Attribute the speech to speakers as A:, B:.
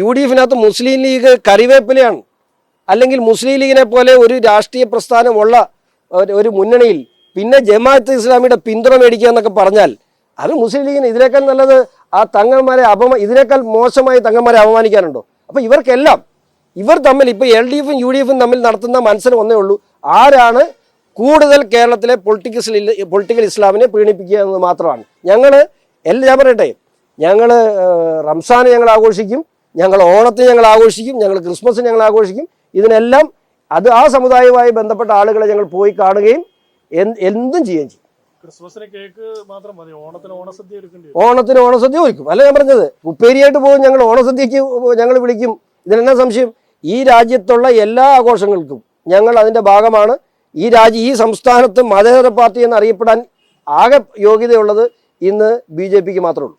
A: UDF-നകത്ത് മുസ്ലിം league കറിവേപ്പിലയാണ്. അല്ലെങ്കിൽ മുസ്ലിം ലീഗിനെ പോലെ ഒരു രാഷ്ട്രീയ പ്രസ്ഥാനമുള്ള ഒരു മുന്നണിയിൽ പിന്നെ ജമാഅത്ത് ഇസ്ലാമിയുടെ പിന്തുണ മേടിക്കുക എന്നൊക്കെ പറഞ്ഞാൽ അത് മുസ്ലിം ലീഗിന് ഇതിനേക്കാൾ നല്ലത് ആ തങ്ങന്മാരെ ഇതിനേക്കാൾ മോശമായി തങ്ങന്മാരെ അപമാനിക്കാനുണ്ടോ? അപ്പോൾ ഇവർക്കെല്ലാം ഇവർ തമ്മിൽ ഇപ്പോൾ LDF-ഉം UDF-ഉം തമ്മിൽ നടത്തുന്ന മത്സരം ഒന്നേ ഉള്ളൂ. ആരാണ് കൂടുതൽ കേരളത്തിലെ പൊളിറ്റിക്കൽ ഇസ്ലാമിനെ പീഡിപ്പിക്കുക എന്നത് മാത്രമാണ്. ഞാൻ പറയട്ടെ, ഞങ്ങൾ റംസാന് ഞങ്ങൾ ആഘോഷിക്കും, ഞങ്ങൾ ഓണത്തിന് ഞങ്ങൾ ആഘോഷിക്കും, ഞങ്ങൾ ക്രിസ്മസിന് ഞങ്ങൾ ആഘോഷിക്കും. ഇതിനെല്ലാം ആ സമുദായവുമായി ബന്ധപ്പെട്ട ആളുകളെ ഞങ്ങൾ പോയി കാണുകയും എന്തും ചെയ്യുകയും ചെയ്യും.
B: ക്രിസ്മസിന് കേക്ക് മാത്രം മതി,
A: ഓണത്തിന് ഓണസദ്യ ഒരുക്കും. അല്ല ഞാൻ പറഞ്ഞത്, ഉപ്പേരിയായിട്ട് പോകും, ഞങ്ങൾ ഓണസദ്യക്ക് ഞങ്ങൾ വിളിക്കും. ഇതിനെന്നാ സംശയം? ഈ രാജ്യത്തുള്ള എല്ലാ ആഘോഷങ്ങൾക്കും ഞങ്ങൾ അതിൻ്റെ ഭാഗമാണ്. ഈ സംസ്ഥാനത്ത് മതേതര പാർട്ടി എന്ന് അറിയപ്പെടാൻ ആകെ യോഗ്യതയുള്ളത് ഇന്ന് BJP-ക്ക് മാത്രമേ ഉള്ളൂ.